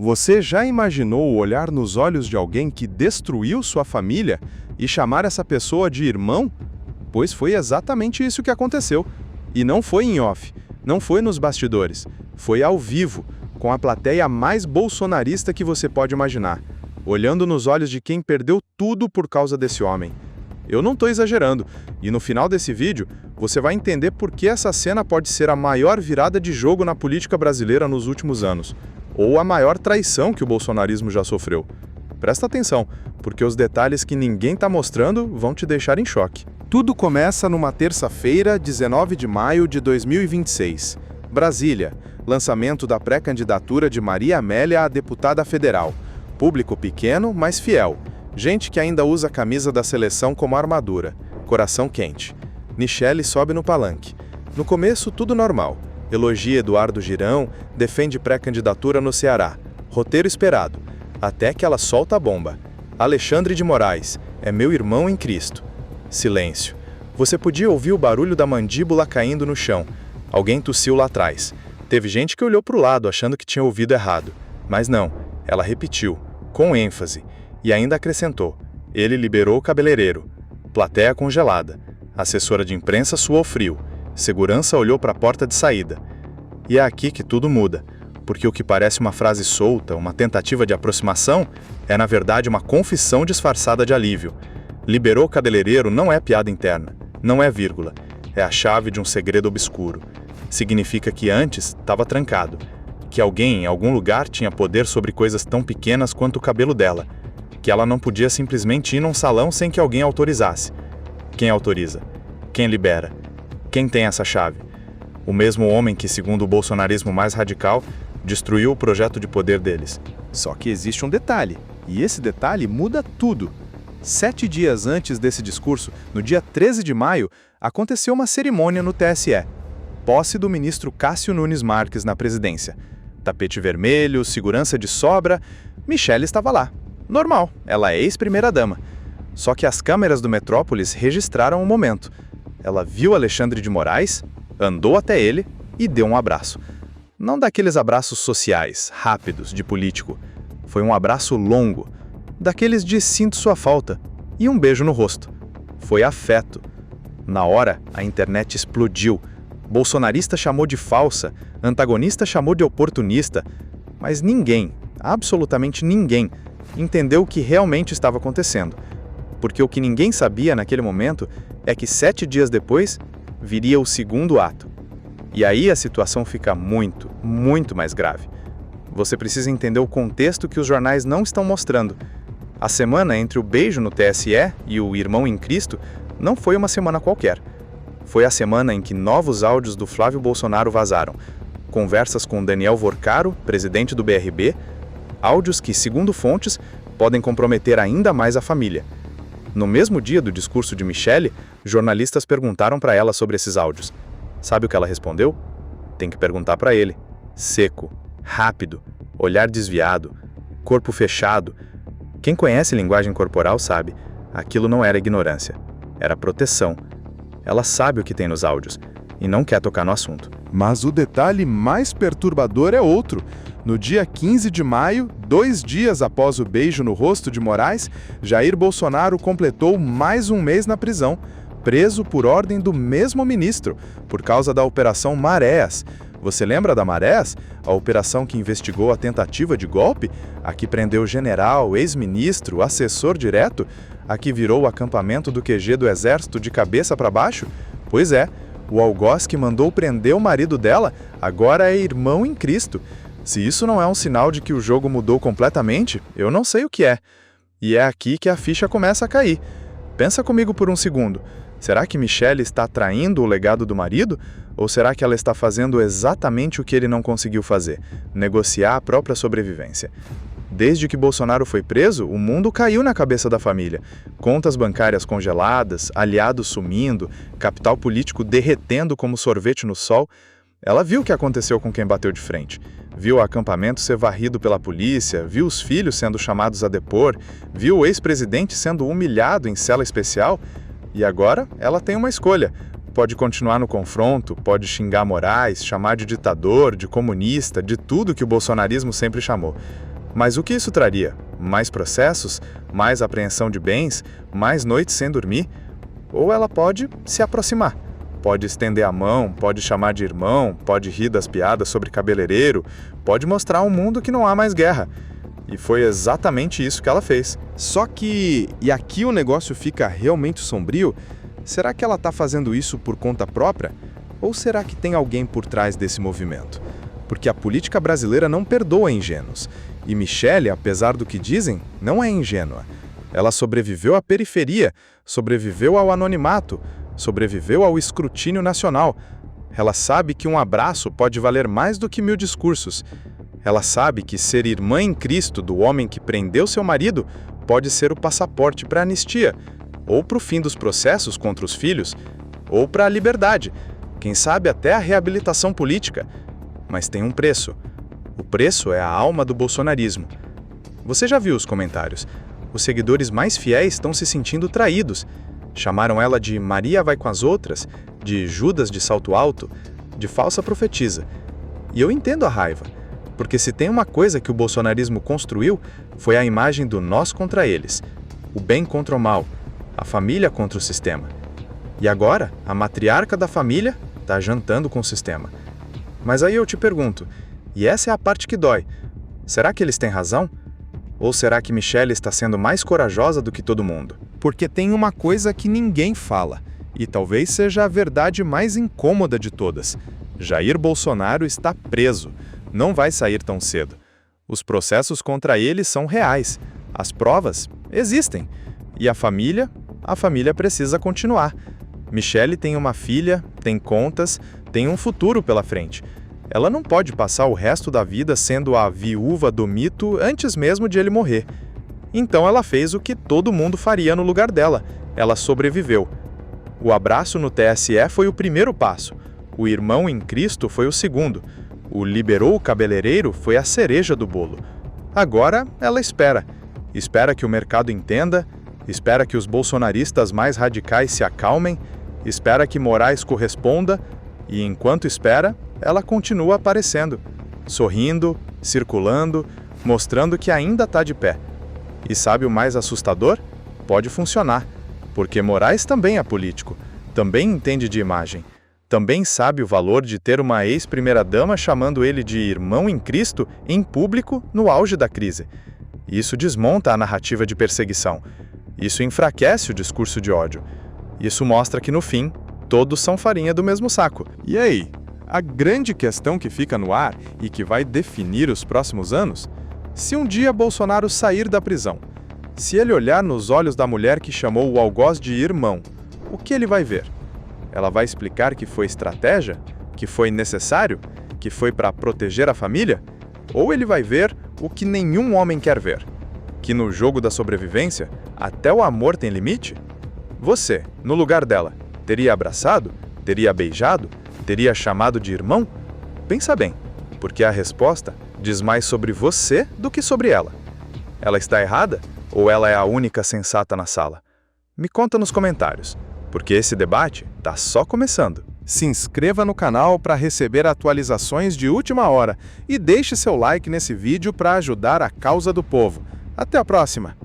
Você já imaginou olhar nos olhos de alguém que destruiu sua família e chamar essa pessoa de irmão? Pois foi exatamente isso que aconteceu. E não foi em off, não foi nos bastidores, foi ao vivo, com a plateia mais bolsonarista que você pode imaginar, olhando nos olhos de quem perdeu tudo por causa desse homem. Eu não estou exagerando, e no final desse vídeo, você vai entender por que essa cena pode ser a maior virada de jogo na política brasileira nos últimos anos, ou a maior traição que o bolsonarismo já sofreu. Presta atenção, porque os detalhes que ninguém está mostrando vão te deixar em choque. Tudo começa numa terça-feira, 19 de maio de 2026. Brasília, lançamento da pré-candidatura de Maria Amélia a deputada federal. Público pequeno, mas fiel. Gente que ainda usa a camisa da seleção como armadura. Coração quente. Michele sobe no palanque. No começo, tudo normal. Elogia Eduardo Girão, defende pré-candidatura no Ceará. Roteiro esperado. Até que ela solta a bomba. Alexandre de Moraes, é meu irmão em Cristo. Silêncio. Você podia ouvir o barulho da mandíbula caindo no chão. Alguém tossiu lá atrás. Teve gente que olhou para o lado achando que tinha ouvido errado. Mas não, ela repetiu, com ênfase. E ainda acrescentou, ele liberou o cabeleireiro. Plateia congelada. Assessora de imprensa suou frio. Segurança olhou para a porta de saída. E é aqui que tudo muda, porque o que parece uma frase solta, uma tentativa de aproximação, é na verdade uma confissão disfarçada de alívio. Liberou o cabeleireiro não é piada interna, não é vírgula, é a chave de um segredo obscuro. Significa que antes estava trancado, que alguém em algum lugar tinha poder sobre coisas tão pequenas quanto o cabelo dela, que ela não podia simplesmente ir num salão sem que alguém autorizasse. Quem autoriza? Quem libera? Quem tem essa chave? O mesmo homem que, segundo o bolsonarismo mais radical, destruiu o projeto de poder deles. Só que existe um detalhe, e esse detalhe muda tudo. 7 dias antes desse discurso, no dia 13 de maio, aconteceu uma cerimônia no TSE. Posse do ministro Cássio Nunes Marques na presidência. Tapete vermelho, segurança de sobra, Michele estava lá. Normal, ela é ex-primeira-dama. Só que as câmeras do Metrópolis registraram o momento. Ela viu Alexandre de Moraes, andou até ele e deu um abraço. Não daqueles abraços sociais, rápidos, de político. Foi um abraço longo, daqueles de sinto sua falta, e um beijo no rosto. Foi afeto. Na hora, a internet explodiu. Bolsonarista chamou de falsa, antagonista chamou de oportunista, mas ninguém, absolutamente ninguém, entendeu o que realmente estava acontecendo. Porque o que ninguém sabia naquele momento é que 7 dias depois viria o segundo ato. E aí a situação fica muito, muito mais grave. Você precisa entender o contexto que os jornais não estão mostrando. A semana entre o beijo no TSE e o irmão em Cristo não foi uma semana qualquer. Foi a semana em que novos áudios do Flávio Bolsonaro vazaram. Conversas com Daniel Vorcaro, presidente do BRB, áudios que, segundo fontes, podem comprometer ainda mais a família. No mesmo dia do discurso de Michele, jornalistas perguntaram para ela sobre esses áudios. Sabe o que ela respondeu? Tem que perguntar para ele. Seco, rápido, olhar desviado, corpo fechado. Quem conhece linguagem corporal sabe, aquilo não era ignorância, era proteção. Ela sabe o que tem nos áudios e não quer tocar no assunto. Mas o detalhe mais perturbador é outro. No dia 15 de maio, 2 dias após o beijo no rosto de Moraes, Jair Bolsonaro completou mais um mês na prisão, preso por ordem do mesmo ministro, por causa da Operação Marés. Você lembra da Marés? A operação que investigou a tentativa de golpe? A que prendeu general, ex-ministro, assessor direto? A que virou o acampamento do QG do Exército de cabeça para baixo? Pois é, o algoz que mandou prender o marido dela agora é irmão em Cristo. Se isso não é um sinal de que o jogo mudou completamente, eu não sei o que é. E é aqui que a ficha começa a cair. Pensa comigo por um segundo. Será que Michele está traindo o legado do marido? Ou será que ela está fazendo exatamente o que ele não conseguiu fazer? Negociar a própria sobrevivência. Desde que Bolsonaro foi preso, o mundo caiu na cabeça da família. Contas bancárias congeladas, aliados sumindo, capital político derretendo como sorvete no sol. Ela viu o que aconteceu com quem bateu de frente. Viu o acampamento ser varrido pela polícia, viu os filhos sendo chamados a depor, viu o ex-presidente sendo humilhado em cela especial. E agora ela tem uma escolha. Pode continuar no confronto, pode xingar Moraes, chamar de ditador, de comunista, de tudo que o bolsonarismo sempre chamou. Mas o que isso traria? Mais processos? Mais apreensão de bens? Mais noites sem dormir? Ou ela pode se aproximar. Pode estender a mão, pode chamar de irmão, pode rir das piadas sobre cabeleireiro, pode mostrar ao mundo que não há mais guerra. E foi exatamente isso que ela fez. Só que, e aqui o negócio fica realmente sombrio, será que ela está fazendo isso por conta própria? Ou será que tem alguém por trás desse movimento? Porque a política brasileira não perdoa ingênuos. E Michelle, apesar do que dizem, não é ingênua. Ela sobreviveu à periferia, sobreviveu ao anonimato, sobreviveu ao escrutínio nacional. Ela sabe que um abraço pode valer mais do que 1000 discursos. Ela sabe que ser irmã em Cristo do homem que prendeu seu marido pode ser o passaporte para a anistia, ou para o fim dos processos contra os filhos, ou para a liberdade, quem sabe até a reabilitação política. Mas tem um preço. O preço é a alma do bolsonarismo. Você já viu os comentários? Os seguidores mais fiéis estão se sentindo traídos. Chamaram ela de Maria vai com as outras, de Judas de salto alto, de falsa profetisa. E eu entendo a raiva, porque se tem uma coisa que o bolsonarismo construiu, foi a imagem do nós contra eles, o bem contra o mal, a família contra o sistema. E agora, a matriarca da família está jantando com o sistema. Mas aí eu te pergunto, e essa é a parte que dói, será que eles têm razão? Ou será que Michelle está sendo mais corajosa do que todo mundo? Porque tem uma coisa que ninguém fala, e talvez seja a verdade mais incômoda de todas. Jair Bolsonaro está preso, não vai sair tão cedo. Os processos contra ele são reais, as provas existem. E a família precisa continuar. Michelle tem uma filha, tem contas, tem um futuro pela frente. Ela não pode passar o resto da vida sendo a viúva do mito antes mesmo de ele morrer. Então ela fez o que todo mundo faria no lugar dela. Ela sobreviveu. O abraço no TSE foi o primeiro passo. O irmão em Cristo foi o segundo. O liberou o cabeleireiro foi a cereja do bolo. Agora ela espera. Espera que o mercado entenda, espera que os bolsonaristas mais radicais se acalmem, espera que Moraes corresponda e, enquanto espera, ela continua aparecendo, sorrindo, circulando, mostrando que ainda está de pé. E sabe o mais assustador? Pode funcionar, porque Moraes também é político, também entende de imagem, também sabe o valor de ter uma ex-primeira-dama chamando ele de irmão em Cristo em público no auge da crise. Isso desmonta a narrativa de perseguição. Isso enfraquece o discurso de ódio. Isso mostra que, no fim, todos são farinha do mesmo saco. E aí? A grande questão que fica no ar e que vai definir os próximos anos? Se um dia Bolsonaro sair da prisão, se ele olhar nos olhos da mulher que chamou o algoz de irmão, o que ele vai ver? Ela vai explicar que foi estratégia? Que foi necessário? Que foi para proteger a família? Ou ele vai ver o que nenhum homem quer ver? Que no jogo da sobrevivência, até o amor tem limite? Você, no lugar dela, teria abraçado? Teria beijado? Teria chamado de irmão? Pensa bem, porque a resposta diz mais sobre você do que sobre ela. Ela está errada ou ela é a única sensata na sala? Me conta nos comentários, porque esse debate está só começando. Se inscreva no canal para receber atualizações de última hora e deixe seu like nesse vídeo para ajudar a causa do povo. Até a próxima!